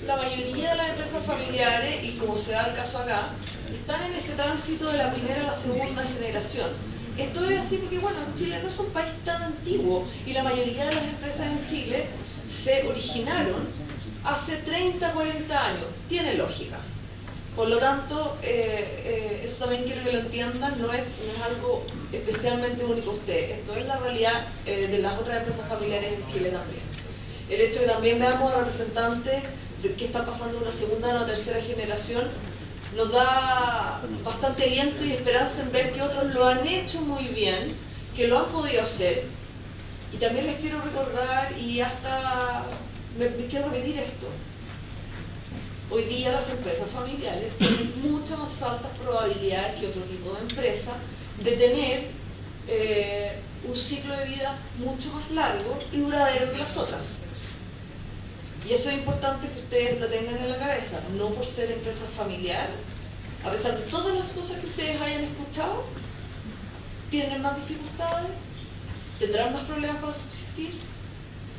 la mayoría de las empresas familiares, y como se da el caso acá, están en ese tránsito de la primera a la segunda generación. Esto es así porque, bueno, Chile no es un país tan antiguo y la mayoría de las empresas en Chile se originaron hace 30, 40 años. Tiene lógica. Por lo tanto, eso también quiero que lo entiendan, no es algo especialmente único a ustedes. Esto es la realidad de las otras empresas familiares en Chile también. El hecho de que también veamos representantes de qué está pasando en una segunda o una tercera generación nos da bastante aliento y esperanza en ver que otros lo han hecho muy bien, que lo han podido hacer. Y también les quiero recordar, y hasta me quiero repetir esto, hoy día las empresas familiares tienen muchas más altas probabilidades que otro tipo de empresa de tener un ciclo de vida mucho más largo y duradero que las otras. Y eso es importante que ustedes lo tengan en la cabeza, no por ser empresas familiares, a pesar de todas las cosas que ustedes hayan escuchado, tienen más dificultades, tendrán más problemas para subsistir,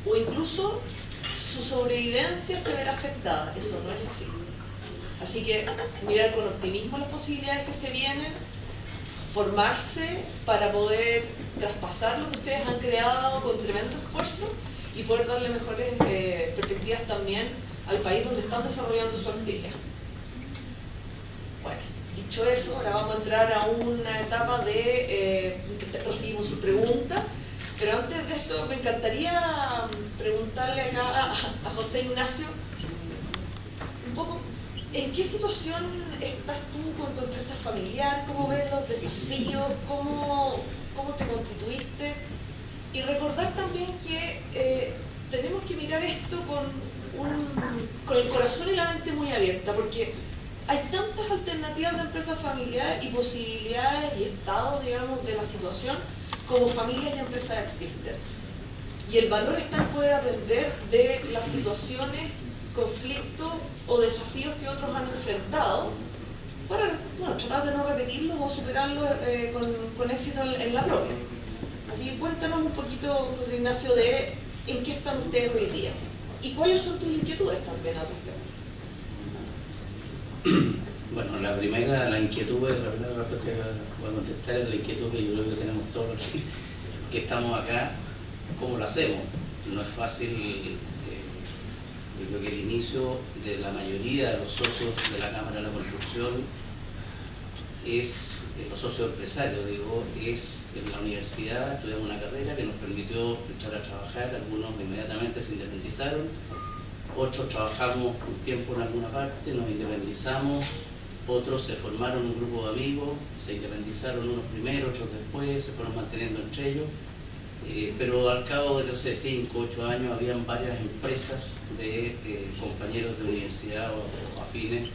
o incluso su sobrevivencia se verá afectada. Eso no es así. Así que mirar con optimismo las posibilidades que se vienen, formarse para poder traspasar lo que ustedes han creado con tremendo esfuerzo y poder darle mejores perspectivas también al país donde están desarrollando su actividad. Bueno, dicho eso, ahora vamos a entrar a una etapa de recibimos sus preguntas, pero antes de eso me encantaría preguntarle acá a José Ignacio un poco, ¿en qué situación estás tú con tu empresa familiar? ¿Cómo ves los desafíos? ¿Cómo te constituiste? Y recordar también que tenemos que mirar esto con el corazón y la mente muy abierta, porque hay tantas alternativas de empresas familiares y posibilidades y estados, digamos, de la situación, como familias y empresas existen. Y el valor está en poder aprender de las situaciones, conflictos o desafíos que otros han enfrentado para, bueno, tratar de no repetirlos o superarlos con éxito en la propia. Así que cuéntanos un poquito, José Ignacio, de en qué están ustedes hoy día y cuáles son tus inquietudes también al respecto. Bueno, la primera, la inquietud, la primera respuesta que voy a contestar es la inquietud que yo creo que tenemos todos los que estamos acá. ¿Cómo lo hacemos? No es fácil. Yo creo que el inicio de la mayoría de los socios de la Cámara de la Construcción es, los socios empresarios, digo, es en la universidad. Estudiamos una carrera que nos permitió empezar a trabajar, algunos inmediatamente se independizaron, otros trabajamos un tiempo en alguna parte, nos independizamos, otros se formaron un grupo de amigos, se independizaron unos primero, otros después, se fueron manteniendo entre ellos. Pero al cabo de, no sé, 5 o 8 años habían varias empresas de compañeros de universidad o afines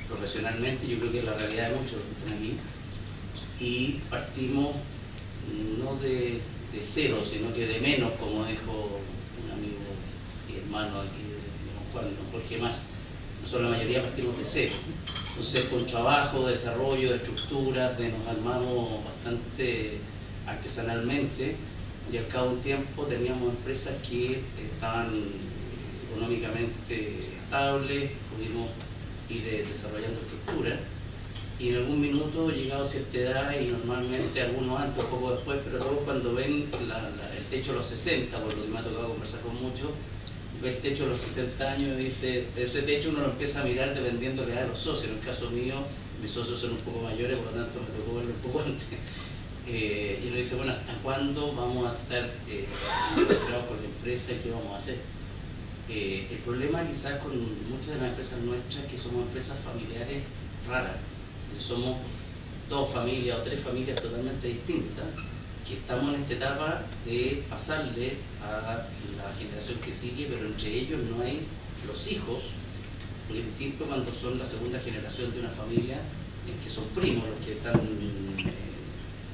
profesionalmente. Yo creo que es la realidad de muchos que están aquí. Y partimos no de cero, sino que de menos, como dijo un amigo y hermano aquí de don Juan, don Jorge Más. Nosotros la mayoría partimos de cero. Entonces con trabajo, desarrollo, de estructuras, nos armamos bastante artesanalmente, y al cabo de un tiempo teníamos empresas que estaban económicamente estables, pudimos ir desarrollando estructuras, y en algún minuto, llegado a cierta edad, y normalmente algunos antes o poco después, pero todos cuando ven el techo de los 60, por lo que me ha tocado conversar con muchos, ve el techo de los 60 años y dice, ese techo uno lo empieza a mirar dependiendo de la edad de los socios. En el caso mío, mis socios son un poco mayores, por lo tanto me tocó verlo un poco antes. Y uno dice, bueno, ¿hasta cuándo vamos a estar involucrados con la empresa y qué vamos a hacer? El problema quizás con muchas de las empresas nuestras es que somos empresas familiares raras. Somos 2 familias o 3 familias totalmente distintas, que estamos en esta etapa de pasarle a la generación que sigue, pero entre ellos no hay los hijos, porque es distinto cuando son la segunda generación de una familia, en que son primos los que están...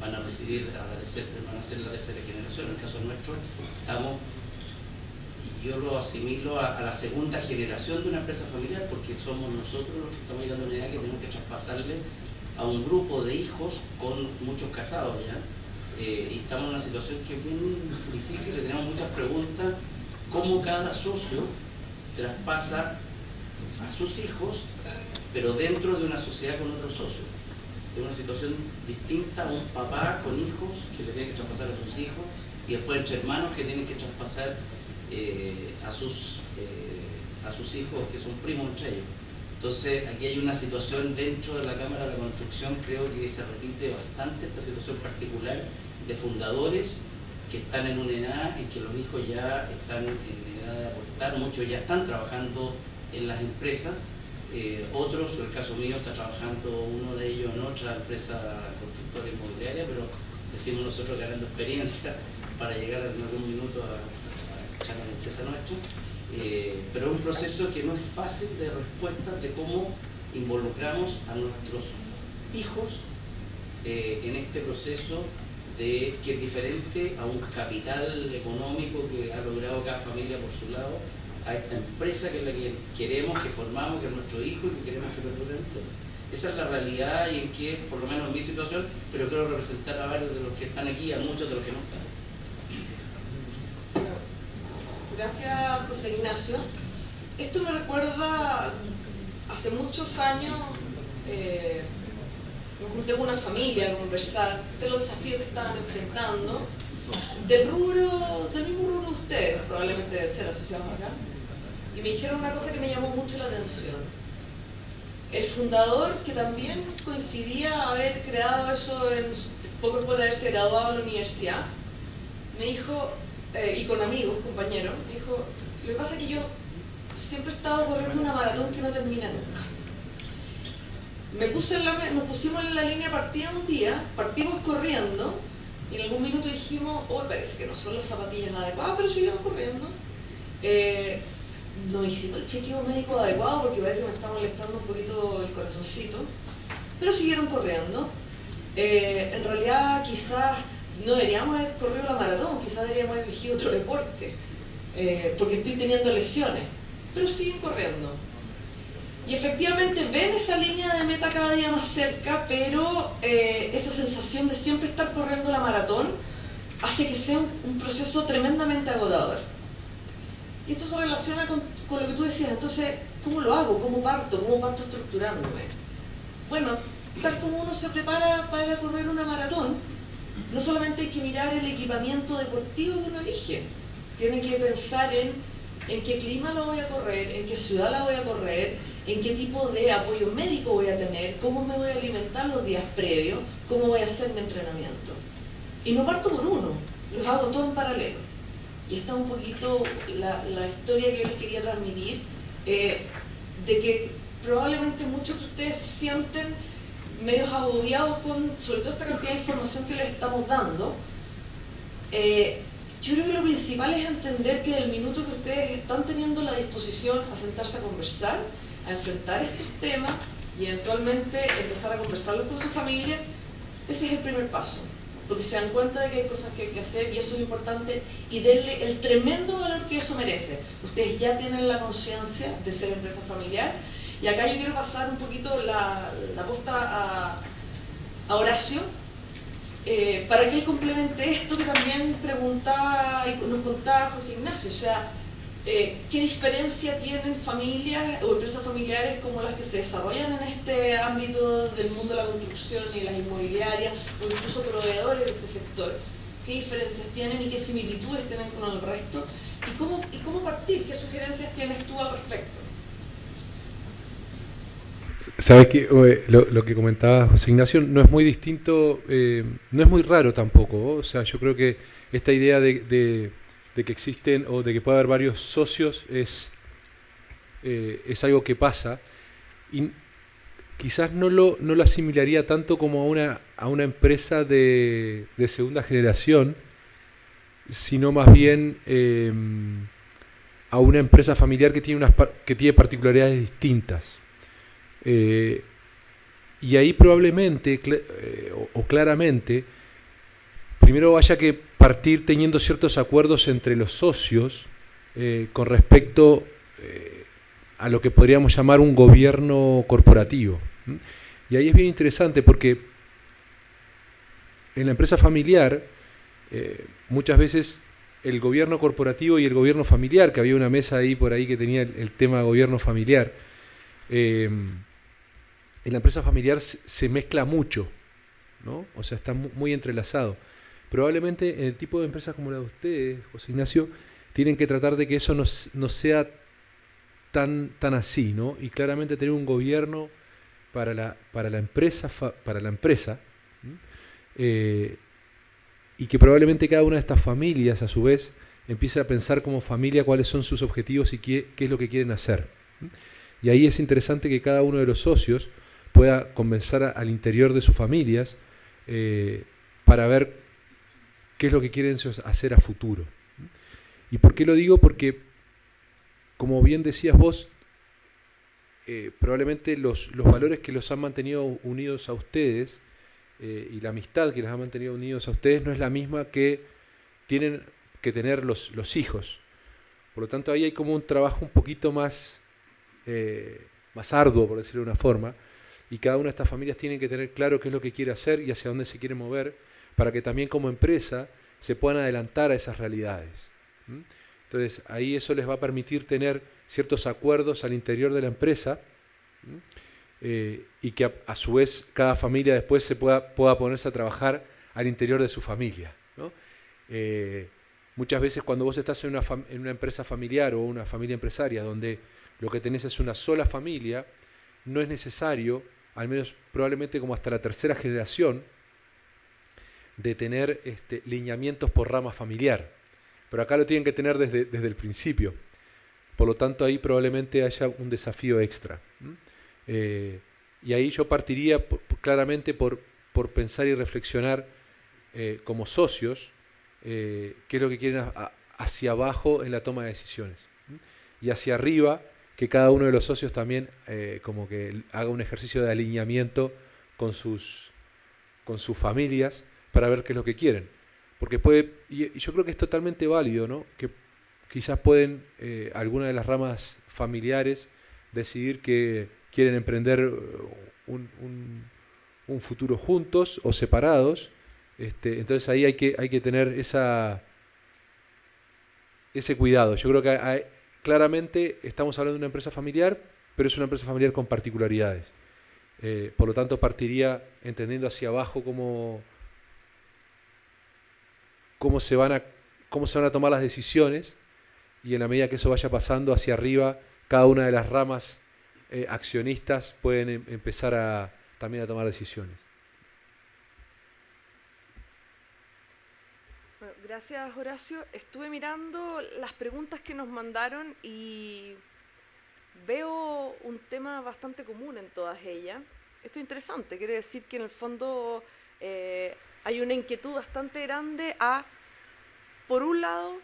van a recibir a la tercera, van a ser la tercera generación. En el caso nuestro estamos, y yo lo asimilo a la segunda generación de una empresa familiar, porque somos nosotros los que estamos llegando a una edad que tenemos que traspasarle a un grupo de hijos con muchos casados ya, y estamos en una situación que es bien difícil, tenemos muchas preguntas, cómo cada socio traspasa a sus hijos, pero dentro de una sociedad con otros socios. Es una situación distinta a un papá con hijos que le tiene que traspasar a sus hijos y después entre hermanos que tienen que traspasar a sus hijos que son primos entre ellos. Entonces aquí hay una situación dentro de la Cámara de la Construcción, creo que se repite bastante esta situación particular de fundadores que están en una edad en que los hijos ya están en edad de aportar, muchos ya están trabajando en las empresas, otros, en el caso mío, está trabajando uno de ellos en otra empresa constructora inmobiliaria, pero decimos nosotros ganando experiencia para llegar en algún minuto a echar a la empresa nuestra. Pero es un proceso que no es fácil de respuesta de cómo involucramos a nuestros hijos en este proceso que es diferente a un capital económico que ha logrado cada familia por su lado, a esta empresa que es la que queremos, que formamos, que es nuestro hijo y que queremos que perdure en todo. Esa es la realidad y en que, por lo menos en mi situación, pero quiero representar a varios de los que están aquí, a muchos de los que no están. Gracias, José Ignacio. Esto me recuerda hace muchos años, me junté con una familia a conversar de los desafíos que estaban enfrentando, del mismo rubro de ustedes, probablemente de ser asociados acá, y me dijeron una cosa que me llamó mucho la atención. El fundador, que también coincidía haber creado eso poco después de haberse graduado de la universidad, me dijo, y con amigos, compañeros, me dijo, lo que pasa es que yo siempre he estado corriendo una maratón que no termina nunca. Nos pusimos en la línea de partida un día, partimos corriendo, y en algún minuto dijimos, oh, parece que no son las zapatillas adecuadas, pero seguimos corriendo. No hicimos el chequeo médico adecuado porque parece que me está molestando un poquito el corazoncito, pero siguieron corriendo. En realidad quizás no deberíamos haber corrido la maratón, quizás deberíamos haber elegido otro deporte, porque estoy teniendo lesiones, pero siguen corriendo. Y efectivamente ven esa línea de meta cada día más cerca, pero esa sensación de siempre estar corriendo la maratón hace que sea un proceso tremendamente agotador. Y esto se relaciona con lo que tú decías, entonces, ¿cómo lo hago? ¿Cómo parto? ¿Cómo parto estructurándome? Bueno, tal como uno se prepara para correr una maratón, no solamente hay que mirar el equipamiento deportivo que uno elige, tiene que pensar en qué clima la voy a correr, en qué ciudad la voy a correr, en qué tipo de apoyo médico voy a tener, cómo me voy a alimentar los días previos, cómo voy a hacer mi entrenamiento. Y no parto por uno, los hago todo en paralelo. Y esta es un poquito la historia que yo les quería transmitir, de que probablemente muchos de ustedes se sienten medios agobiados con, sobre todo, esta cantidad de información que les estamos dando. Yo creo que lo principal es entender que del minuto que ustedes están teniendo la disposición a sentarse a conversar, a enfrentar estos temas y eventualmente empezar a conversarlos con su familia, ese es el primer paso. Porque se dan cuenta de que hay cosas que hay que hacer y eso es importante y denle el tremendo valor que eso merece. Ustedes ya tienen la conciencia de ser empresa familiar y acá yo quiero pasar un poquito la posta a Horacio para que él complemente esto que también preguntaba y nos contaba José Ignacio, o sea, ¿qué diferencia tienen familias o empresas familiares como las que se desarrollan en este ámbito del mundo de la construcción y las inmobiliarias o incluso proveedores de este sector? ¿Qué diferencias tienen y qué similitudes tienen con el resto? ¿Y cómo partir? ¿Qué sugerencias tienes tú al respecto? Sabes que lo que comentaba José Ignacio no es muy distinto, no es muy raro tampoco, o sea, yo creo que esta idea de que existen o de que puede haber varios socios es algo que pasa y quizás no lo asimilaría tanto como a una empresa de segunda generación, sino más bien a una empresa familiar que tiene particularidades distintas. Y ahí probablemente o claramente primero haya que partir teniendo ciertos acuerdos entre los socios con respecto a lo que podríamos llamar un gobierno corporativo. Y ahí es bien interesante porque en la empresa familiar muchas veces el gobierno corporativo y el gobierno familiar, que había una mesa ahí por ahí que tenía el tema gobierno familiar. En la empresa familiar se mezcla mucho, ¿no? O sea, está muy entrelazado. Probablemente en el tipo de empresas como la de ustedes, José Ignacio, tienen que tratar de que eso no sea tan así, ¿no? Y claramente tener un gobierno para la empresa, y que probablemente cada una de estas familias, a su vez, empiece a pensar como familia cuáles son sus objetivos y qué es lo que quieren hacer. Y ahí es interesante que cada uno de los socios pueda conversar al interior de sus familias para ver qué es lo que quieren hacer a futuro. ¿Y por qué lo digo? Porque, como bien decías vos, probablemente los valores que los han mantenido unidos a ustedes y la amistad que los ha mantenido unidos a ustedes no es la misma que tienen que tener los hijos. Por lo tanto, ahí hay como un trabajo un poquito más arduo, por decirlo de una forma, y cada una de estas familias tienen que tener claro qué es lo que quiere hacer y hacia dónde se quiere mover, para que también como empresa se puedan adelantar a esas realidades. Entonces, ahí eso les va a permitir tener ciertos acuerdos al interior de la empresa, y que a su vez cada familia después se pueda ponerse a trabajar al interior de su familia, ¿no? Muchas veces cuando vos estás en una empresa familiar o una familia empresaria donde lo que tenés es una sola familia, no es necesario, al menos probablemente como hasta la tercera generación, de tener lineamientos por rama familiar. Pero acá lo tienen que tener desde el principio. Por lo tanto, ahí probablemente haya un desafío extra. Y ahí yo partiría claramente por pensar y reflexionar como socios qué es lo que quieren hacia abajo en la toma de decisiones. Y hacia arriba, que cada uno de los socios también como que haga un ejercicio de alineamiento con sus familias para ver qué es lo que quieren. Porque y yo creo que es totalmente válido, ¿no? Que quizás pueden alguna de las ramas familiares decidir que quieren emprender un futuro juntos o separados. Entonces ahí hay que tener ese cuidado. Yo creo que claramente estamos hablando de una empresa familiar, pero es una empresa familiar con particularidades. Por lo tanto, partiría entendiendo hacia abajo cómo se van a tomar las decisiones, y en la medida que eso vaya pasando hacia arriba, cada una de las ramas accionistas pueden empezar también a tomar decisiones. Bueno, gracias, Horacio. Estuve mirando las preguntas que nos mandaron y veo un tema bastante común en todas ellas. Esto es interesante, quiere decir que en el fondo hay una inquietud bastante grande por un lado,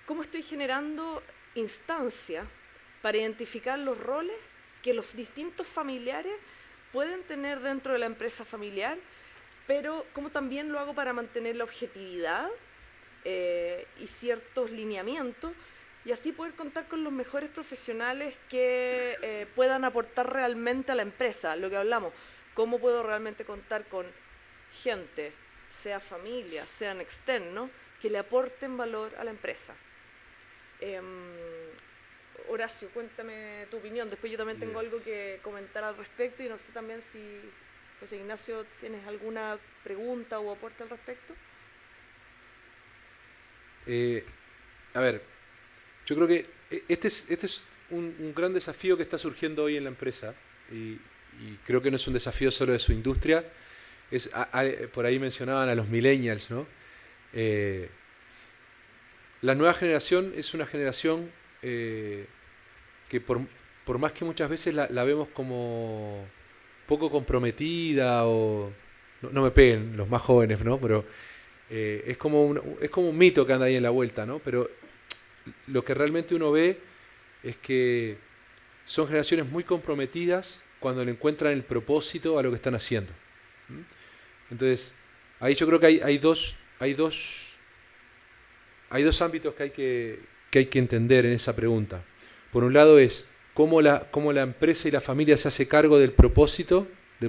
cómo estoy generando instancias para identificar los roles que los distintos familiares pueden tener dentro de la empresa familiar, pero cómo también lo hago para mantener la objetividad y ciertos lineamientos, y así poder contar con los mejores profesionales que puedan aportar realmente a la empresa. Lo que hablamos, cómo puedo realmente contar con gente, sea familia, sean externos, que le aporten valor a la empresa. Horacio, cuéntame tu opinión. Después yo también tengo algo que comentar al respecto, y no sé también si José Ignacio tienes alguna pregunta o aporte al respecto. A ver, yo creo que este es un gran desafío que está surgiendo hoy en la empresa, y creo que no es un desafío solo de su industria. Por ahí mencionaban a los millennials, ¿no? La nueva generación es una generación que por más que muchas veces la vemos como poco comprometida, o no me peguen los más jóvenes, ¿no? Pero es como un mito que anda ahí en la vuelta, ¿no? Pero lo que realmente uno ve es que son generaciones muy comprometidas cuando le encuentran el propósito a lo que están haciendo. Entonces, ahí yo creo que hay dos ámbitos que hay que entender en esa pregunta. Por un lado es cómo la empresa y la familia se hace cargo del propósito de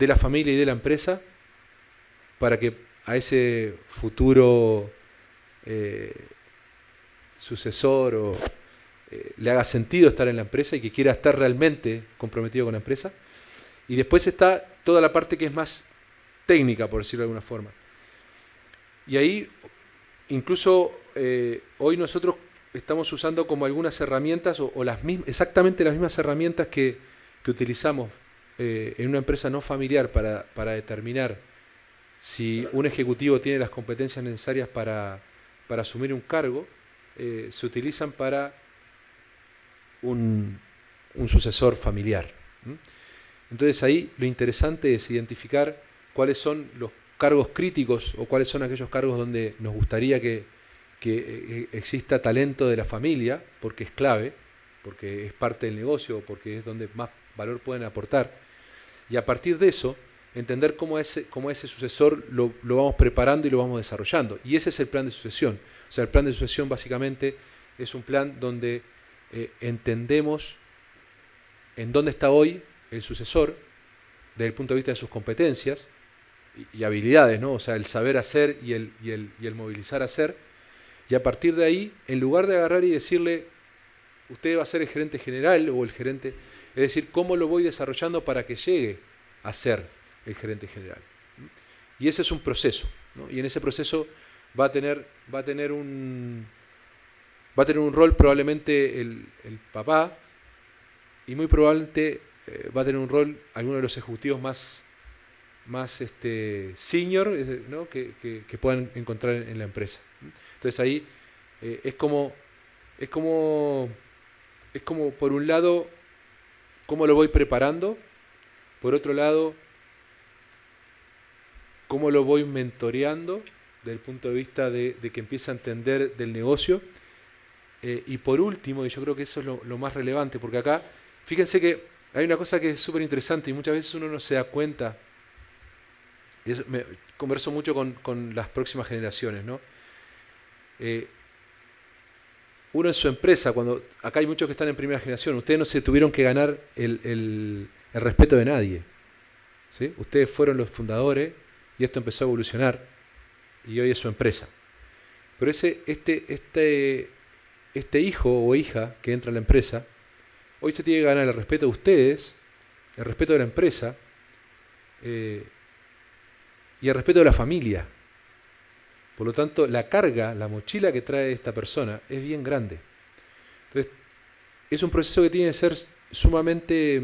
la familia y de la empresa, para que a ese futuro sucesor o le haga sentido estar en la empresa y que quiera estar realmente comprometido con la empresa. Y después está toda la parte que es más técnica, por decirlo de alguna forma. Y ahí, incluso hoy nosotros estamos usando como algunas herramientas o exactamente las mismas herramientas que utilizamos en una empresa no familiar para determinar si un ejecutivo tiene las competencias necesarias para asumir un cargo, se utilizan para un sucesor familiar. Entonces ahí lo interesante es identificar cuáles son los cargos críticos o cuáles son aquellos cargos donde nos gustaría que exista talento de la familia, porque es clave, porque es parte del negocio, porque es donde más valor pueden aportar. Y a partir de eso, entender cómo ese sucesor lo vamos preparando y lo vamos desarrollando. Y ese es el plan de sucesión. O sea, el plan de sucesión básicamente es un plan donde entendemos en dónde está hoy el sucesor desde el punto de vista de sus competencias y habilidades, ¿no? O sea, el saber hacer y el movilizar hacer. Y a partir de ahí, en lugar de agarrar y decirle, usted va a ser el gerente general o el gerente, es decir, cómo lo voy desarrollando para que llegue a ser el gerente general. Y ese es un proceso, ¿no? Y en ese proceso va a tener un rol probablemente el papá, y muy probablemente va a tener un rol alguno de los ejecutivos más senior, ¿no? que puedan encontrar en la empresa. Entonces ahí es como por un lado cómo lo voy preparando, por otro lado cómo lo voy mentoreando desde el punto de vista de que empiece a entender del negocio, y por último, y yo creo que eso es lo más relevante, porque acá fíjense que hay una cosa que es súper interesante y muchas veces uno no se da cuenta. Y eso, converso mucho con las próximas generaciones, ¿no? Uno en su empresa, acá hay muchos que están en primera generación, ustedes no se tuvieron que ganar el respeto de nadie, ¿sí? Ustedes fueron los fundadores y esto empezó a evolucionar y hoy es su empresa. Pero este hijo o hija que entra a la empresa, hoy se tiene que ganar el respeto de ustedes, el respeto de la empresa, y el respeto de la familia. Por lo tanto, la carga, la mochila que trae esta persona es bien grande. Entonces, es un proceso que tiene que ser sumamente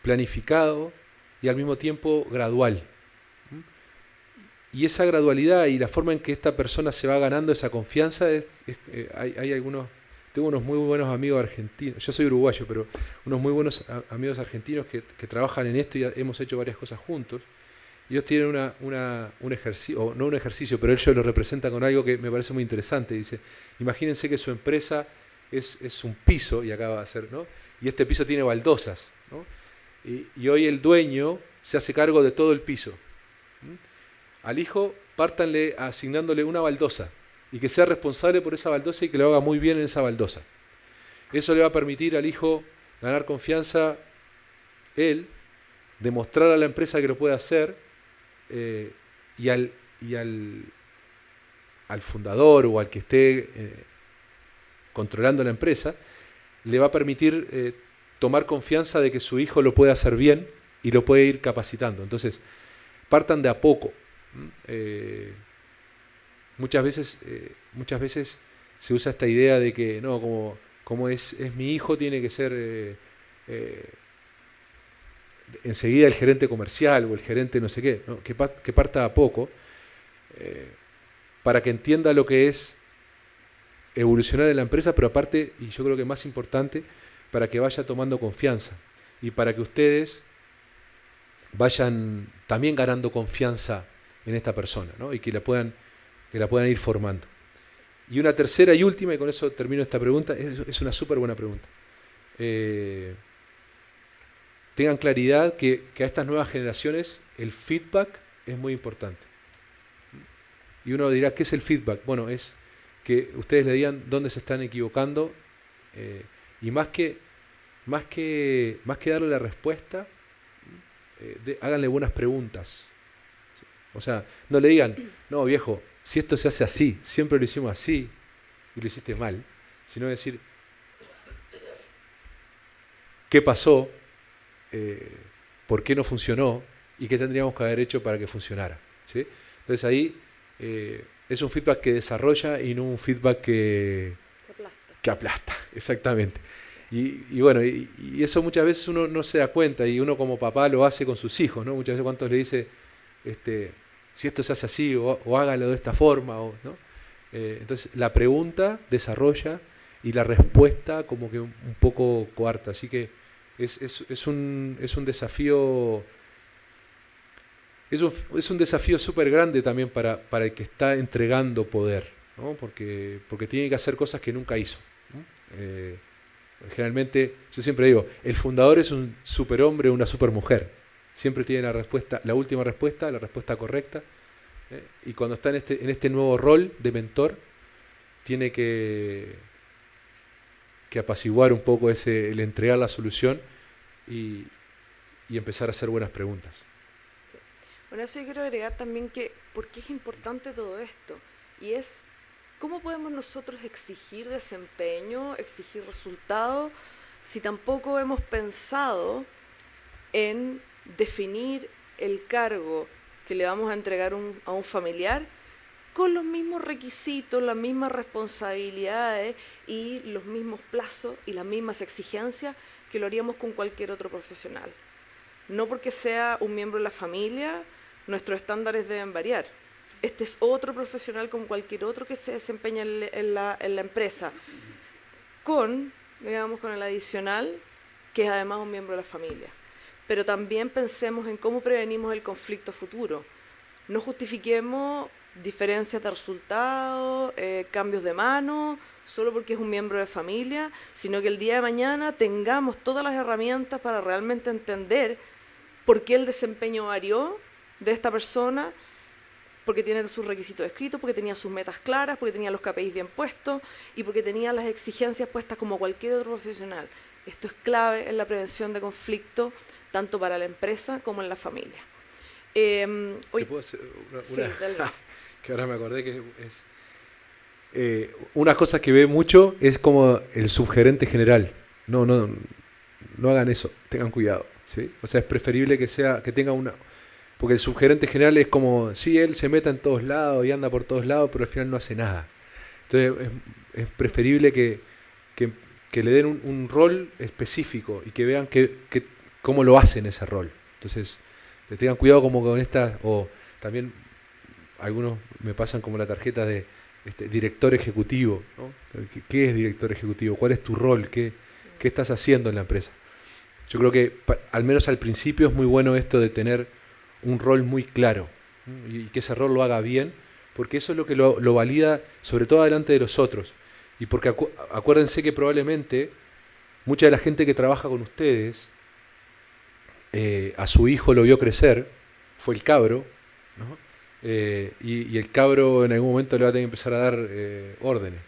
planificado y al mismo tiempo gradual. Y esa gradualidad y la forma en que esta persona se va ganando esa confianza, hay algunos, tengo unos muy buenos amigos argentinos, yo soy uruguayo, pero unos muy buenos amigos argentinos que trabajan en esto y hemos hecho varias cosas juntos. Ellos tienen un ejercicio, o no un ejercicio, pero ellos lo representan con algo que me parece muy interesante. Dice, imagínense que su empresa es un piso, y acaba de hacer, ¿no? Y este piso tiene baldosas, ¿no? Y hoy el dueño se hace cargo de todo el piso. Al hijo, pártanle asignándole una baldosa, y que sea responsable por esa baldosa y que lo haga muy bien en esa baldosa. Eso le va a permitir al hijo ganar confianza, él, demostrar a la empresa que lo puede hacer, y al fundador o al que esté controlando la empresa, le va a permitir tomar confianza de que su hijo lo puede hacer bien y lo puede ir capacitando. Entonces, partan de a poco. Muchas veces se usa esta idea de que no, como es mi hijo, tiene que ser enseguida el gerente comercial o el gerente no sé qué, ¿no? que parta a poco, para que entienda lo que es evolucionar en la empresa, pero aparte, y yo creo que más importante, para que vaya tomando confianza y para que ustedes vayan también ganando confianza en esta persona, ¿no? Y que la puedan ir formando. Y una tercera y última, y con eso termino esta pregunta, es una súper buena pregunta. Tengan claridad que a estas nuevas generaciones el feedback es muy importante. Y uno dirá, ¿qué es el feedback? Bueno, es que ustedes le digan dónde se están equivocando, y más que darle la respuesta, háganle buenas preguntas. O sea, no le digan, no viejo, si esto se hace así, siempre lo hicimos así y lo hiciste mal, sino decir, ¿qué pasó? ¿Por qué no funcionó? ¿Y qué tendríamos que haber hecho para que funcionara? ¿Sí? Entonces ahí es un feedback que desarrolla y no un feedback que aplasta, exactamente. Y bueno, y eso muchas veces uno no se da cuenta y uno como papá lo hace con sus hijos, ¿no? Muchas veces cuántos le dice, si esto se hace así o hágalo de esta forma, ¿no? Entonces la pregunta desarrolla y la respuesta como que un poco coarta, así que es un desafío. Es un desafío súper grande también para el que está entregando poder, ¿no? Porque tiene que hacer cosas que nunca hizo, ¿no? Generalmente, yo siempre digo, el fundador es un superhombre o una supermujer. Siempre tiene la respuesta, la última respuesta, la respuesta correcta. Y cuando está en este nuevo rol de mentor, tiene que apaciguar un poco el entregar la solución y empezar a hacer buenas preguntas. Bueno, eso yo quiero agregar también que, ¿por qué es importante todo esto? Y es, ¿cómo podemos nosotros exigir desempeño, exigir resultados, si tampoco hemos pensado en definir el cargo que le vamos a entregar a un familiar con los mismos requisitos, las mismas responsabilidades y los mismos plazos y las mismas exigencias que lo haríamos con cualquier otro profesional? No porque sea un miembro de la familia, nuestros estándares deben variar. Este es otro profesional como cualquier otro que se desempeña en la empresa, con el adicional, que es además un miembro de la familia. Pero también pensemos en cómo prevenimos el conflicto futuro. No justifiquemos diferencias de resultados, cambios de mano, solo porque es un miembro de familia, sino que el día de mañana tengamos todas las herramientas para realmente entender por qué el desempeño varió de esta persona, porque tiene sus requisitos escritos, porque tenía sus metas claras, porque tenía los KPIs bien puestos y porque tenía las exigencias puestas como cualquier otro profesional. Esto es clave en la prevención de conflicto, tanto para la empresa como en la familia. ¿Te puedo hacer sí, dale. Que ahora me acordé que es... una cosa que ve mucho es como el subgerente general. No hagan eso, tengan cuidado, ¿sí? O sea, es preferible que tenga una... Porque el subgerente general es como, sí, él se meta en todos lados y anda por todos lados, pero al final no hace nada. Entonces es preferible que le den un rol específico y que vean cómo lo hacen ese rol. Entonces, tengan cuidado como con esta, o también algunos me pasan como la tarjeta de director ejecutivo, ¿no? ¿Qué es director ejecutivo? ¿Cuál es tu rol? ¿Qué estás haciendo en la empresa? Yo creo que al menos al principio es muy bueno esto de tener un rol muy claro, ¿no? Y que ese rol lo haga bien, porque eso es lo que lo valida, sobre todo delante de los otros. Y porque acuérdense que probablemente mucha de la gente que trabaja con ustedes, a su hijo lo vio crecer, fue el cabro, ¿no? Y el cabro en algún momento le va a tener que empezar a dar órdenes.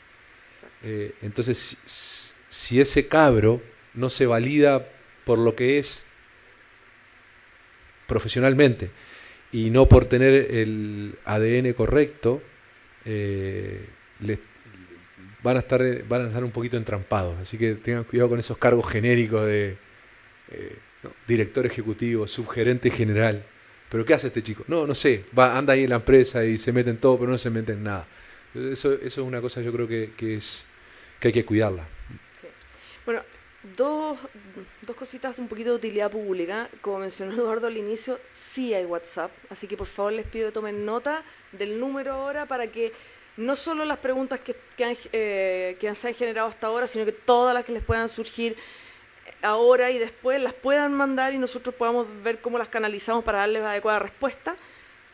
Entonces, si ese cabro no se valida por lo que es profesionalmente y no por tener el ADN correcto, van a estar un poquito entrampados. Así que tengan cuidado con esos cargos genéricos de director ejecutivo, subgerente general. ¿Pero qué hace este chico? No sé, anda ahí en la empresa y se mete en todo, pero no se mete en nada. Eso es una cosa, yo creo que hay que cuidarla. Sí. Bueno, dos cositas de un poquito de utilidad pública. Como mencionó Eduardo al inicio, sí hay WhatsApp, así que por favor les pido que tomen nota del número ahora para que no solo las preguntas que se han generado hasta ahora, sino que todas las que les puedan surgir ahora y después las puedan mandar y nosotros podamos ver cómo las canalizamos para darles la adecuada respuesta.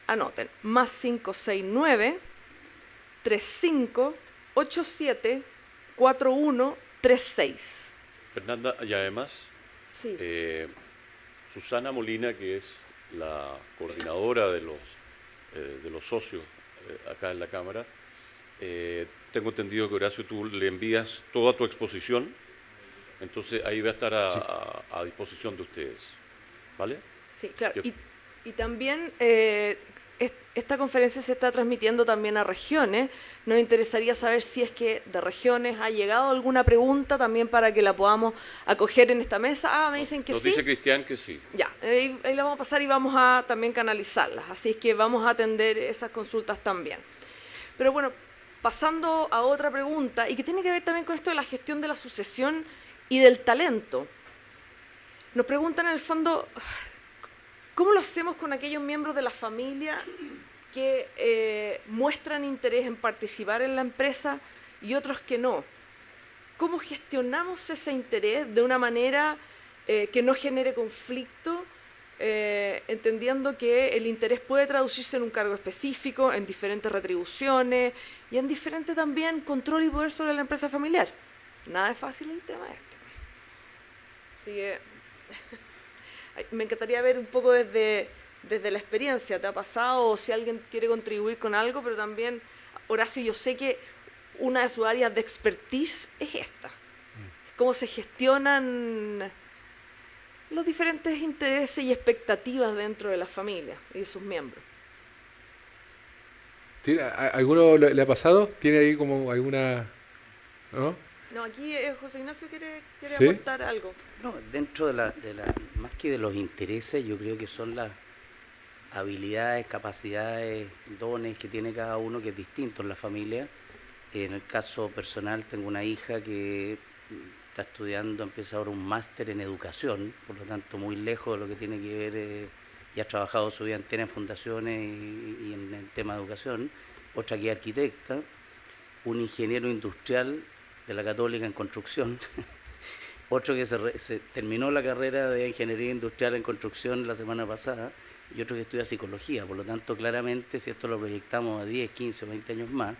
Anoten, más 569 35 87 4136. Fernanda, y además, sí. Susana Molina, que es la coordinadora de los socios acá en la Cámara, tengo entendido que, Horacio, tú le envías toda tu exposición, entonces ahí va a estar a disposición de ustedes, ¿vale? Sí, claro. Y también esta conferencia se está transmitiendo también a regiones. Nos interesaría saber si es que de regiones ha llegado alguna pregunta también para que la podamos acoger en esta mesa. Ah, me dicen que Nos sí. dice Cristian que sí. Ya, ahí la vamos a pasar y vamos a también canalizarlas. Así es que vamos a atender esas consultas también. Pero bueno, pasando a otra pregunta, y que tiene que ver también con esto de la gestión de la sucesión y del talento. Nos preguntan en el fondo, ¿cómo lo hacemos con aquellos miembros de la familia que muestran interés en participar en la empresa y otros que no? ¿Cómo gestionamos ese interés de una manera que no genere conflicto, entendiendo que el interés puede traducirse en un cargo específico, en diferentes retribuciones y en diferente también control y poder sobre la empresa familiar? Nada es fácil el tema este. Así que me encantaría ver un poco desde la experiencia, ¿te ha pasado? O si alguien quiere contribuir con algo, pero también, Horacio, yo sé que una de sus áreas de expertise es esta. Cómo se gestionan los diferentes intereses y expectativas dentro de la familia y de sus miembros. ¿Alguno le ha pasado? ¿Tiene ahí como alguna...? ¿No? No, aquí José Ignacio quiere ¿Sí? aportar algo. No, dentro de la, más que de los intereses, yo creo que son las habilidades, capacidades, dones que tiene cada uno, que es distinto en la familia. En el caso personal, tengo una hija que está estudiando, empieza ahora un máster en educación, por lo tanto muy lejos de lo que tiene que ver, y ha trabajado su vida entera en fundaciones y en el tema de educación. Otra que es arquitecta, un ingeniero industrial de la Católica en construcción, otro que se terminó la carrera de ingeniería industrial en construcción la semana pasada, y otro que estudia psicología. Por lo tanto, claramente, si esto lo proyectamos a 10, 15 o 20 años más,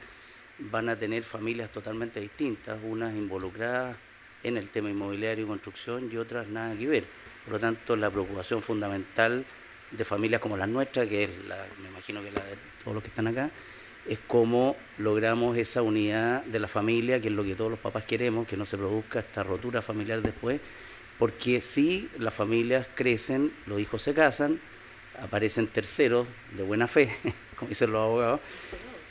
van a tener familias totalmente distintas, unas involucradas en el tema inmobiliario y construcción y otras nada que ver. Por lo tanto, la preocupación fundamental de familias como las nuestras, que es me imagino que la de todos los que están acá, es cómo logramos esa unidad de la familia, que es lo que todos los papás queremos, que no se produzca esta rotura familiar después, porque sí, las familias crecen, los hijos se casan, aparecen terceros de buena fe, como dicen los abogados,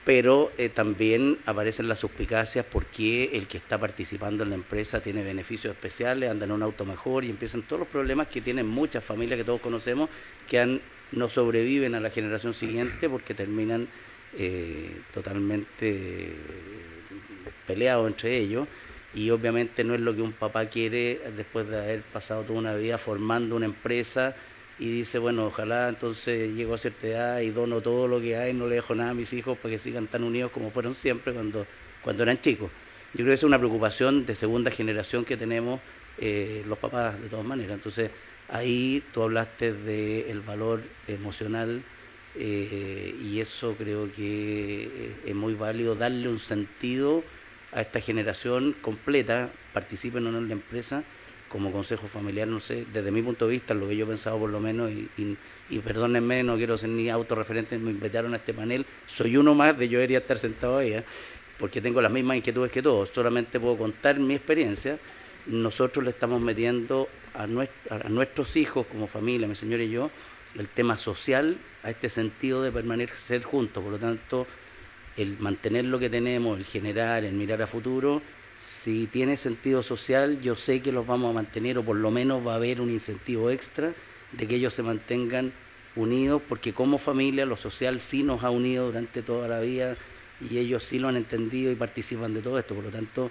pero también aparecen las suspicacias porque el que está participando en la empresa tiene beneficios especiales, anda en un auto mejor, y empiezan todos los problemas que tienen muchas familias que todos conocemos, que no sobreviven a la generación siguiente porque terminan totalmente peleados entre ellos, y obviamente no es lo que un papá quiere después de haber pasado toda una vida formando una empresa y dice, bueno, ojalá entonces llego a cierta edad y dono todo lo que hay, no le dejo nada a mis hijos para que sigan tan unidos como fueron siempre cuando eran chicos. Yo creo que esa es una preocupación de segunda generación que tenemos los papás de todas maneras. Entonces ahí tú hablaste del valor emocional, y eso creo que es muy válido, darle un sentido a esta generación completa, participen o no en la empresa, como consejo familiar, no sé, desde mi punto de vista, lo que yo he pensado por lo menos, y perdónenme, no quiero ser ni autorreferente, me invitaron a este panel, soy uno más de yo debería estar sentado ahí, porque tengo las mismas inquietudes que todos, solamente puedo contar mi experiencia. Nosotros le estamos metiendo a nuestros hijos como familia, mi señora y yo, el tema social, a este sentido de permanecer juntos. Por lo tanto, el mantener lo que tenemos, el generar, el mirar a futuro, si tiene sentido social, yo sé que los vamos a mantener, o por lo menos va a haber un incentivo extra de que ellos se mantengan unidos, porque como familia lo social sí nos ha unido durante toda la vida y ellos sí lo han entendido y participan de todo esto. Por lo tanto,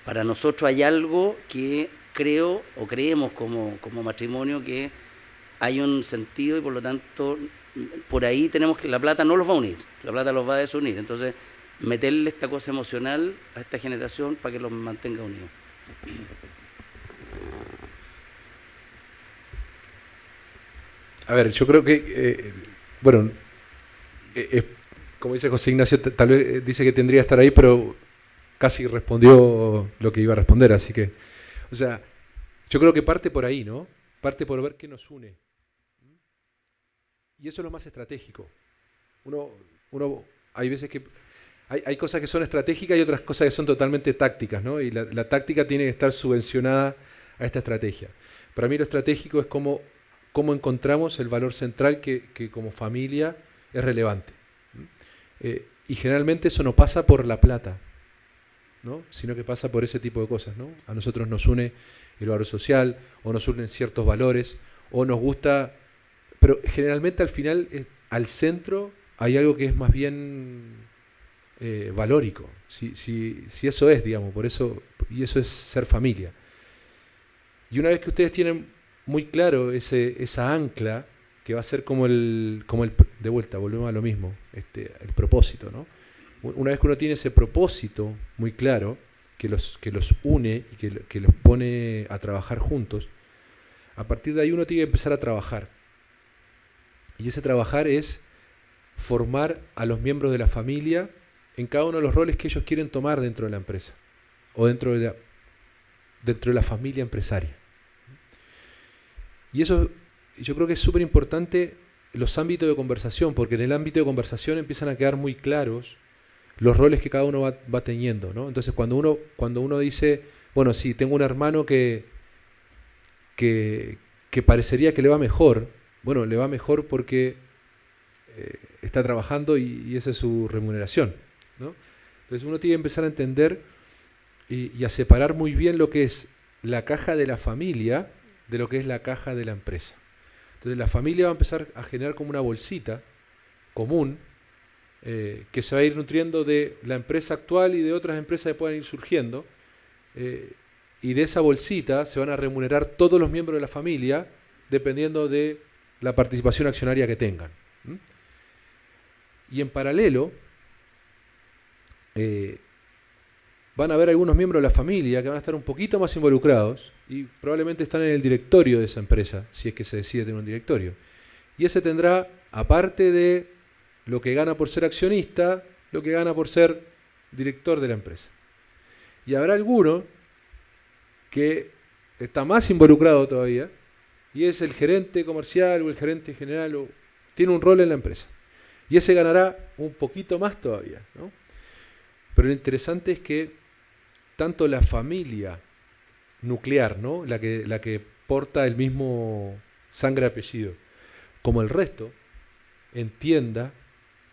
para nosotros hay algo que creo o creemos como matrimonio, que hay un sentido, y por lo tanto por ahí tenemos que, la plata no los va a unir, la plata los va a desunir. Entonces, meterle esta cosa emocional a esta generación para que los mantenga unidos. A ver, yo creo que, como dice José Ignacio, tal vez dice que tendría que estar ahí, pero casi respondió lo que iba a responder, así que, o sea, yo creo que parte por ahí, ¿no? Parte por ver qué nos une. Y eso es lo más estratégico. Hay veces que hay cosas que son estratégicas y otras cosas que son totalmente tácticas, ¿no? Y la táctica tiene que estar subvencionada a esta estrategia. Para mí lo estratégico es cómo encontramos el valor central que como familia es relevante. Y generalmente eso no pasa por la plata, ¿no? Sino que pasa por ese tipo de cosas, ¿no? A nosotros nos une el valor social, o nos unen ciertos valores, o nos gusta, pero generalmente al final, al centro, hay algo que es más bien valórico, si eso es, digamos, por eso, y eso es ser familia. Y una vez que ustedes tienen muy claro esa ancla, que va a ser como el de vuelta, volvemos a lo mismo, el propósito, ¿no? Una vez que uno tiene ese propósito muy claro, que los une y que los pone a trabajar juntos, a partir de ahí uno tiene que empezar a trabajar. Y ese trabajar es formar a los miembros de la familia en cada uno de los roles que ellos quieren tomar dentro de la empresa o dentro de la familia empresaria. Y eso yo creo que es súper importante, los ámbitos de conversación, porque en el ámbito de conversación empiezan a quedar muy claros los roles que cada uno va teniendo, ¿no? Entonces cuando uno dice, bueno, sí, tengo un hermano que parecería que le va mejor, bueno, le va mejor porque está trabajando y esa es su remuneración, ¿no? Entonces uno tiene que empezar a entender y a separar muy bien lo que es la caja de la familia de lo que es la caja de la empresa. Entonces la familia va a empezar a generar como una bolsita común que se va a ir nutriendo de la empresa actual y de otras empresas que puedan ir surgiendo, y de esa bolsita se van a remunerar todos los miembros de la familia dependiendo de la participación accionaria que tengan. Y en paralelo van a haber algunos miembros de la familia que van a estar un poquito más involucrados y probablemente están en el directorio de esa empresa, si es que se decide tener un directorio. Y ese tendrá, aparte de lo que gana por ser accionista, lo que gana por ser director de la empresa. Y habrá alguno que está más involucrado todavía y es el gerente comercial o el gerente general o tiene un rol en la empresa. Y ese ganará un poquito más todavía, ¿no? Pero lo interesante es que tanto la familia nuclear, ¿no? la que porta el mismo sangre y apellido, como el resto, entienda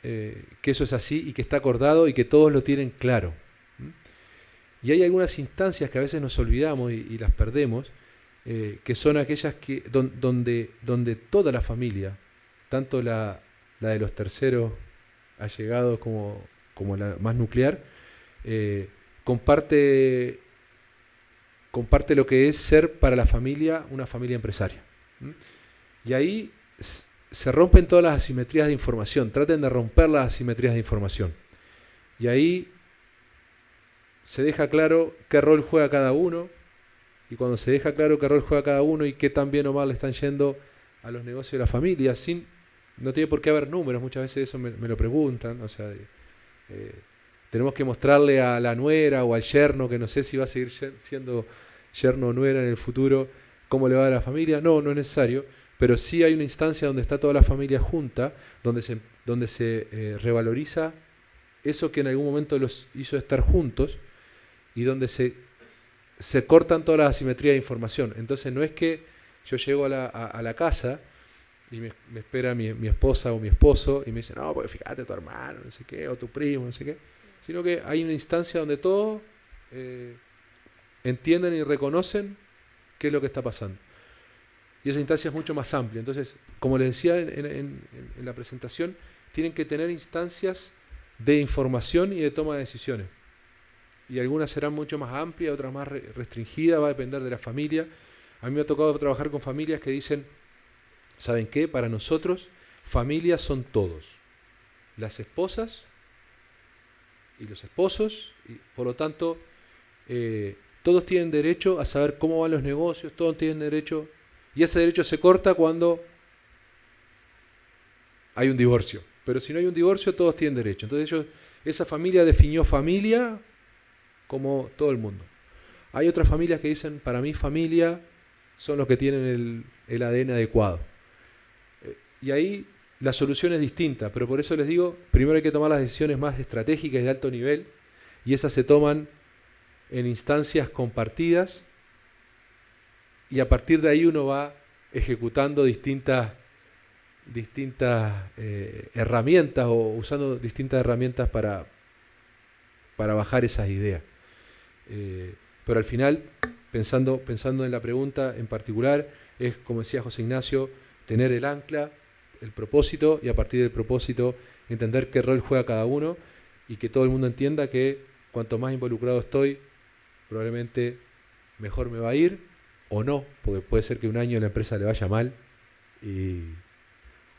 que eso es así y que está acordado y que todos lo tienen claro. Y hay algunas instancias que a veces nos olvidamos y las perdemos, que son aquellas que donde toda la familia, tanto la de los terceros allegados como la más nuclear, comparte lo que es ser para la familia una familia empresaria. Y ahí se rompen todas las asimetrías de información, traten de romper las asimetrías de información. Y ahí se deja claro qué rol juega cada uno, y cuando se deja claro qué rol juega cada uno y qué tan bien o mal le están yendo a los negocios de la familia, no tiene por qué haber números, muchas veces eso me lo preguntan, o sea, tenemos que mostrarle a la nuera o al yerno, que no sé si va a seguir siendo yerno o nuera en el futuro, cómo le va a la familia. No es necesario, pero sí hay una instancia donde está toda la familia junta, donde se revaloriza eso que en algún momento los hizo estar juntos y donde se cortan todas las asimetrías de información. Entonces no es que yo llego a la casa y me espera mi esposa o mi esposo y me dice, no, pues fíjate tu hermano, no sé qué, o tu primo, no sé qué, sino que hay una instancia donde todos entienden y reconocen qué es lo que está pasando. Y esa instancia es mucho más amplia. Entonces, como les decía en la presentación, tienen que tener instancias de información y de toma de decisiones. Y algunas serán mucho más amplias, otras más restringidas, va a depender de la familia. A mí me ha tocado trabajar con familias que dicen, ¿saben qué? Para nosotros, familias son todos. Las esposas y los esposos, y por lo tanto, todos tienen derecho a saber cómo van los negocios, todos tienen derecho, y ese derecho se corta cuando hay un divorcio. Pero si no hay un divorcio, todos tienen derecho. Entonces esa familia definió familia como todo el mundo. Hay otras familias que dicen, para mí familia son los que tienen el ADN adecuado. Y ahí la solución es distinta, pero por eso les digo, primero hay que tomar las decisiones más estratégicas y de alto nivel, y esas se toman en instancias compartidas, y a partir de ahí uno va ejecutando distintas distintas herramientas o usando distintas herramientas para bajar esas ideas. Pero al final, pensando en la pregunta en particular, es, como decía José Ignacio, tener el ancla, el propósito, y a partir del propósito entender qué rol juega cada uno y que todo el mundo entienda que cuanto más involucrado estoy, probablemente mejor me va a ir o no, porque puede ser que un año a la empresa le vaya mal y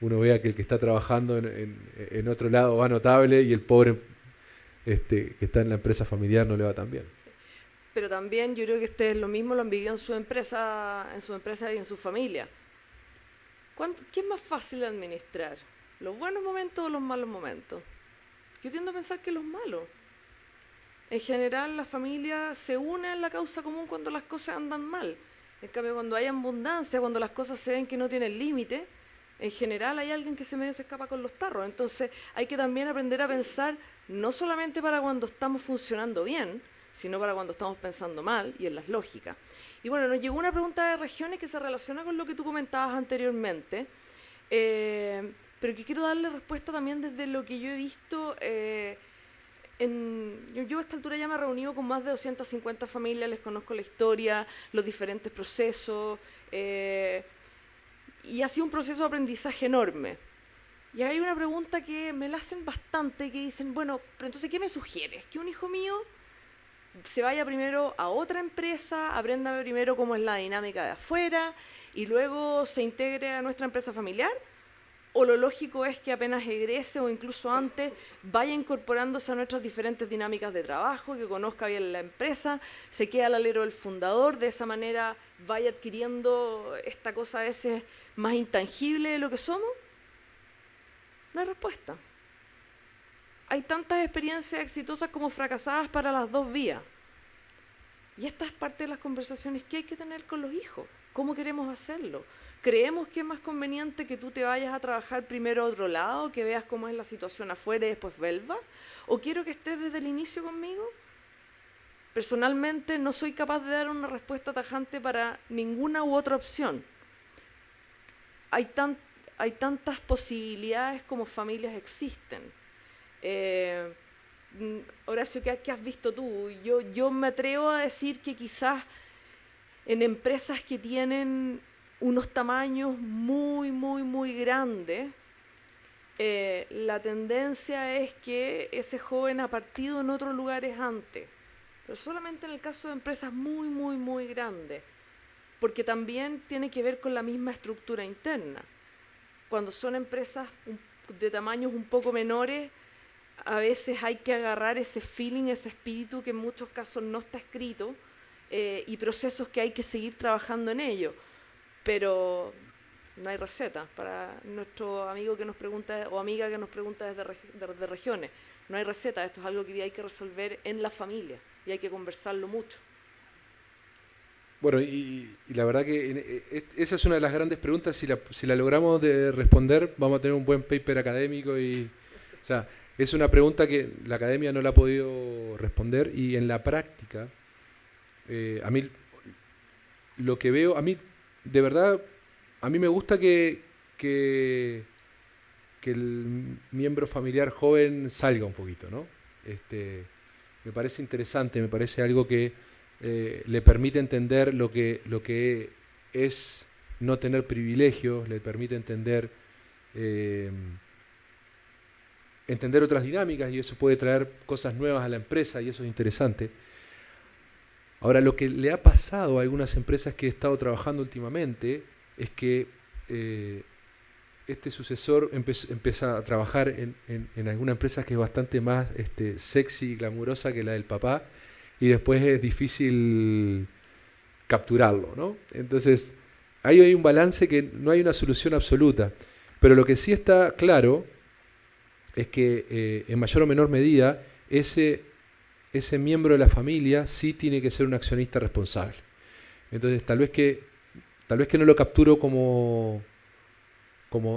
uno vea que el que está trabajando en otro lado va notable y el pobre que está en la empresa familiar no le va tan bien. Pero también yo creo que ustedes lo mismo lo han vivido en su empresa y en su familia. ¿Qué es más fácil de administrar? ¿Los buenos momentos o los malos momentos? Yo tiendo a pensar que los malos. En general, la familia se une en la causa común cuando las cosas andan mal. En cambio, cuando hay abundancia, cuando las cosas se ven que no tienen límite, en general hay alguien que medio se escapa con los tarros. Entonces, hay que también aprender a pensar no solamente para cuando estamos funcionando bien, sino para cuando estamos pensando mal y en las lógicas. Y bueno, nos llegó una pregunta de regiones que se relaciona con lo que tú comentabas anteriormente, pero que quiero darle respuesta también desde lo que yo he visto. Yo a esta altura ya me he reunido con más de 250 familias, les conozco la historia, los diferentes procesos, y ha sido un proceso de aprendizaje enorme. Y hay una pregunta que me la hacen bastante, que dicen, bueno, pero entonces, ¿qué me sugieres? ¿Que un hijo mío se vaya primero a otra empresa, aprenda primero cómo es la dinámica de afuera y luego se integre a nuestra empresa familiar? ¿O lo lógico es que apenas egrese o incluso antes vaya incorporándose a nuestras diferentes dinámicas de trabajo, que conozca bien la empresa, se quede al alero del fundador, de esa manera vaya adquiriendo esta cosa a veces más intangible de lo que somos? No hay respuesta. Hay tantas experiencias exitosas como fracasadas para las dos vías. Y esta es parte de las conversaciones que hay que tener con los hijos. ¿Cómo queremos hacerlo? ¿Creemos que es más conveniente que tú te vayas a trabajar primero a otro lado, que veas cómo es la situación afuera y después vuelvas? ¿O quiero que estés desde el inicio conmigo? Personalmente no soy capaz de dar una respuesta tajante para ninguna u otra opción. Hay tantas posibilidades como familias existen. Horacio, ¿qué has visto tú? Yo me atrevo a decir que quizás en empresas que tienen unos tamaños muy grandes, la tendencia es que ese joven ha partido en otros lugares antes, pero solamente en el caso de empresas muy grandes, porque también tiene que ver con la misma estructura interna. Cuando son empresas de tamaños un poco menores, a veces hay que agarrar ese feeling, ese espíritu que en muchos casos no está escrito, y procesos que hay que seguir trabajando en ello. Pero no hay receta para nuestro amigo que nos pregunta o amiga que nos pregunta desde regiones. No hay receta, esto es algo que hay que resolver en la familia y hay que conversarlo mucho. Bueno, y la verdad que esa es una de las grandes preguntas. Si la logramos de responder, vamos a tener un buen paper académico. O sea, es una pregunta que la academia no la ha podido responder, y en la práctica, a mí lo que veo, de verdad, a mí me gusta que el miembro familiar joven salga un poquito, ¿no? Me parece interesante, me parece algo que le permite entender lo que es no tener privilegios, le permite entender otras dinámicas, y eso puede traer cosas nuevas a la empresa, y eso es interesante. Ahora, lo que le ha pasado a algunas empresas que he estado trabajando últimamente es que este sucesor empieza a trabajar en alguna empresa que es bastante más sexy y glamurosa que la del papá, y después es difícil capturarlo, ¿no? Entonces, ahí hay un balance que no hay una solución absoluta, pero lo que sí está claro es que en mayor o menor medida ese miembro de la familia sí tiene que ser un accionista responsable. Entonces, tal vez que no lo capturo como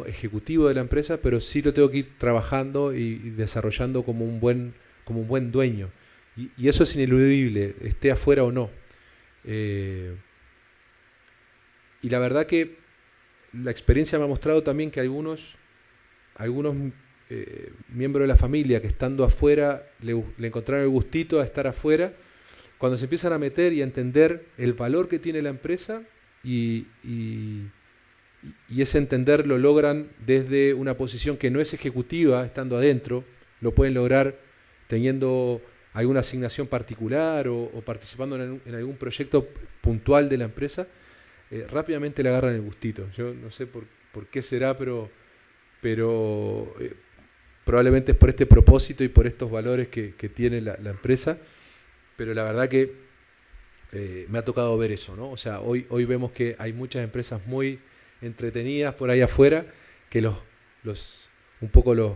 ejecutivo de la empresa, pero sí lo tengo que ir trabajando y desarrollando como un buen dueño. Y eso es ineludible, esté afuera o no. Y la verdad que la experiencia me ha mostrado también que algunos miembros de la familia que estando afuera le encontraron el gustito a estar afuera, cuando se empiezan a meter y a entender el valor que tiene la empresa y ese entender lo logran desde una posición que no es ejecutiva, estando adentro, lo pueden lograr teniendo alguna asignación particular o participando en algún proyecto puntual de la empresa, rápidamente le agarran el gustito. Yo no sé por qué será, pero probablemente es por este propósito y por estos valores que tiene la empresa, pero la verdad que me ha tocado ver eso, ¿no? O sea, hoy vemos que hay muchas empresas muy entretenidas por ahí afuera que un poco los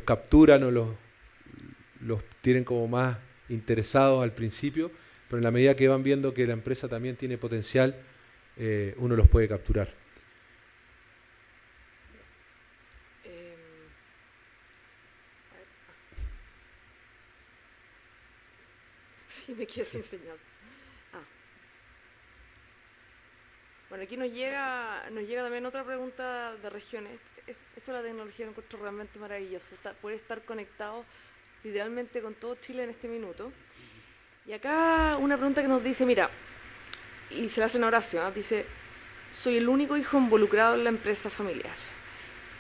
capturan o los tienen como más interesados al principio, pero en la medida que van viendo que la empresa también tiene potencial, uno los puede capturar. Sí, me quedé sin señal. Bueno, aquí nos llega también otra pregunta de regiones. Esto de la tecnología lo encuentro realmente maravilloso. Poder estar conectado literalmente con todo Chile en este minuto. Y acá una pregunta que nos dice, mira, y se la hacen a Horacio, ¿no? Dice, soy el único hijo involucrado en la empresa familiar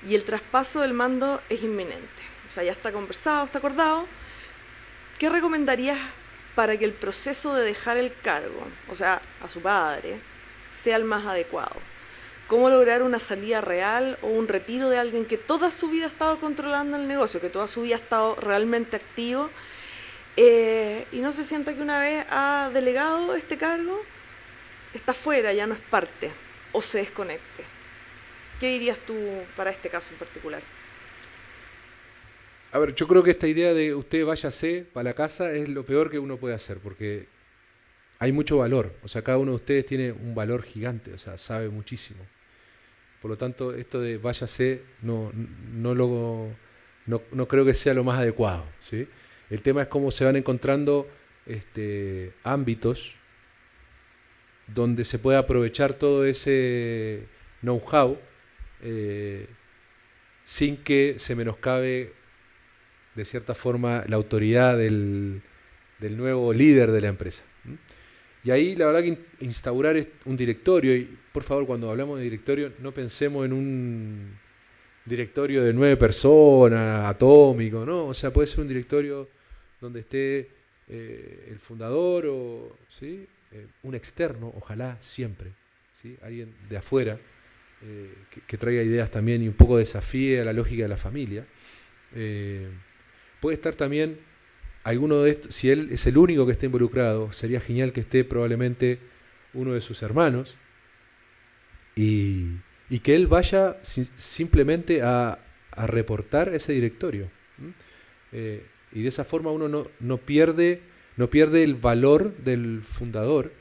y el traspaso del mando es inminente. O sea, ya está conversado, está acordado. ¿Qué recomendarías para que el proceso de dejar el cargo, o sea, a su padre, sea el más adecuado? ¿Cómo lograr una salida real o un retiro de alguien que toda su vida ha estado controlando el negocio, que toda su vida ha estado realmente activo y no se sienta que una vez ha delegado este cargo, está fuera, ya no es parte o se desconecte? ¿Qué dirías tú para este caso en particular? A ver, yo creo que esta idea de usted váyase para la casa es lo peor que uno puede hacer, porque hay mucho valor. O sea, cada uno de ustedes tiene un valor gigante, o sea, sabe muchísimo. Por lo tanto, esto de váyase no creo que sea lo más adecuado, ¿sí? El tema es cómo se van encontrando ámbitos donde se puede aprovechar todo ese know-how sin que se menoscabe de cierta forma la autoridad del nuevo líder de la empresa. Y ahí la verdad que instaurar un directorio, y por favor cuando hablamos de directorio no pensemos en un directorio de 9 personas, atómico, ¿no? O sea, puede ser un directorio donde esté el fundador o ¿sí? Un externo, ojalá siempre, ¿sí? Alguien de afuera que traiga ideas también y un poco desafíe a la lógica de la familia. Puede estar también alguno de estos, si él es el único que está involucrado, sería genial que esté probablemente uno de sus hermanos y que él vaya simplemente a reportar ese directorio. Y de esa forma uno no pierde el valor del fundador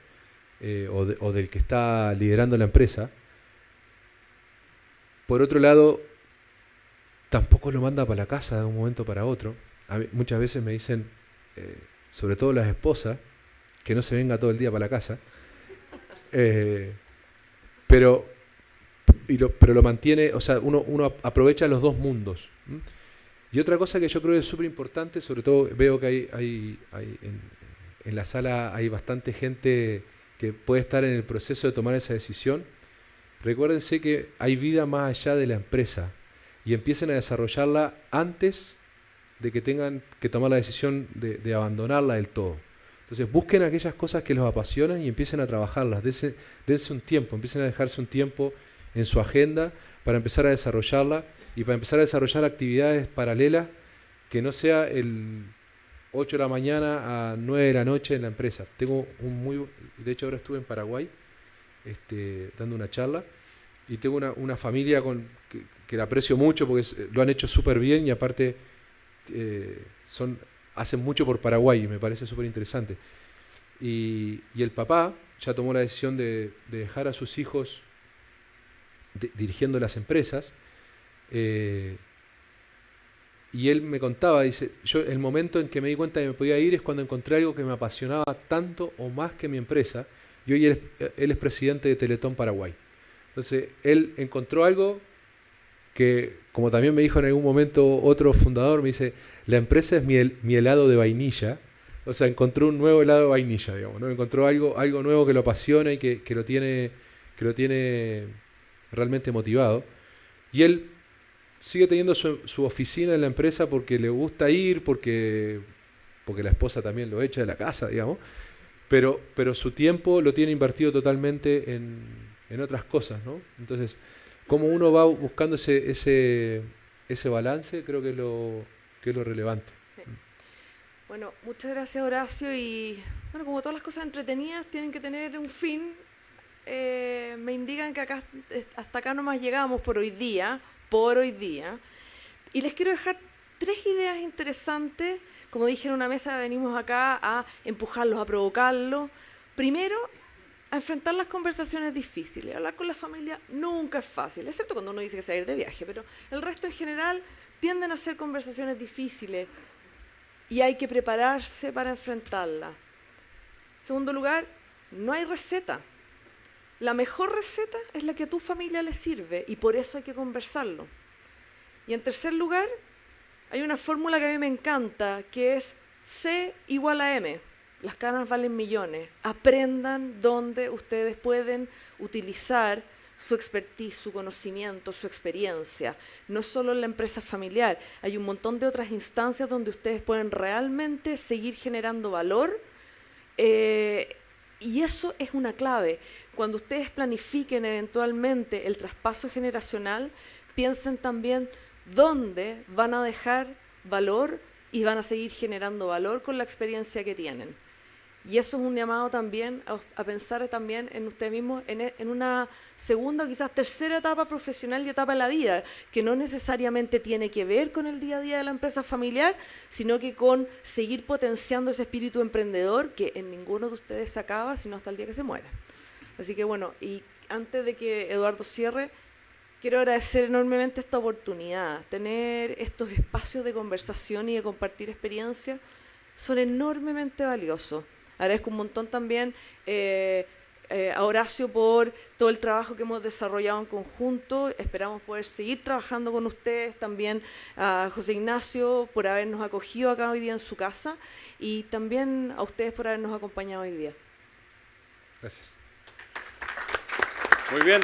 o del que está liderando la empresa. Por otro lado, tampoco lo manda para la casa de un momento para otro. Muchas veces me dicen, sobre todo las esposas, que no se venga todo el día para la casa, pero lo mantiene, o sea, uno aprovecha los dos mundos. Y otra cosa que yo creo que es súper importante, sobre todo veo que hay en la sala hay bastante gente que puede estar en el proceso de tomar esa decisión. Recuérdense que hay vida más allá de la empresa y empiecen a desarrollarla antes de que tengan que tomar la decisión de abandonarla del todo. Entonces busquen aquellas cosas que los apasionan y empiecen a trabajarlas, dense un tiempo, empiecen a dejarse un tiempo en su agenda para empezar a desarrollarla y para empezar a desarrollar actividades paralelas que no sea el 8 de la mañana a 9 de la noche en la empresa. De hecho ahora estuve en Paraguay dando una charla y tengo una familia que la aprecio mucho porque lo han hecho súper bien y aparte hacen mucho por Paraguay y me parece súper interesante. Y el papá ya tomó la decisión de dejar a sus hijos dirigiendo las empresas y él me contaba, dice, el momento en que me di cuenta que me podía ir es cuando encontré algo que me apasionaba tanto o más que mi empresa y hoy él es presidente de Teletón Paraguay. Entonces, él encontró algo que, como también me dijo en algún momento otro fundador, me dice, la empresa es mi helado de vainilla. O sea, encontró un nuevo helado de vainilla, digamos, ¿no? Encontró algo nuevo que lo apasiona y que lo tiene realmente motivado. Y él sigue teniendo su oficina en la empresa porque le gusta ir, porque la esposa también lo echa de la casa, digamos. Pero su tiempo lo tiene invertido totalmente en otras cosas, ¿no? Entonces, cómo uno va buscando ese balance, creo que es lo relevante. Sí. Bueno, muchas gracias, Horacio, y bueno, como todas las cosas entretenidas tienen que tener un fin, me indican que hasta acá nomás llegamos por hoy día, y les quiero dejar 3 ideas interesantes. Como dije en una mesa, venimos acá a empujarlos, a provocarlos. Primero, a enfrentar las conversaciones difíciles. Hablar con la familia nunca es fácil, excepto cuando uno dice que se va a ir de viaje, pero el resto en general tienden a ser conversaciones difíciles y hay que prepararse para enfrentarlas. En segundo lugar, no hay receta. La mejor receta es la que a tu familia le sirve y por eso hay que conversarlo. Y en tercer lugar, hay una fórmula que a mí me encanta, que es C igual a M. Las canas valen millones. Aprendan dónde ustedes pueden utilizar su expertise, su conocimiento, su experiencia. No solo en la empresa familiar, hay un montón de otras instancias donde ustedes pueden realmente seguir generando valor. Y eso es una clave. Cuando ustedes planifiquen eventualmente el traspaso generacional, piensen también dónde van a dejar valor y van a seguir generando valor con la experiencia que tienen. Y eso es un llamado también a pensar también en usted mismo en una segunda o quizás tercera etapa profesional y etapa de la vida, que no necesariamente tiene que ver con el día a día de la empresa familiar, sino que con seguir potenciando ese espíritu emprendedor que en ninguno de ustedes se acaba, sino hasta el día que se mueran. Así que bueno, y antes de que Eduardo cierre, quiero agradecer enormemente esta oportunidad. Tener estos espacios de conversación y de compartir experiencias son enormemente valiosos. Agradezco un montón también a Horacio por todo el trabajo que hemos desarrollado en conjunto. Esperamos poder seguir trabajando con ustedes. También a José Ignacio por habernos acogido acá hoy día en su casa y también a ustedes por habernos acompañado hoy día. Gracias. Muy bien.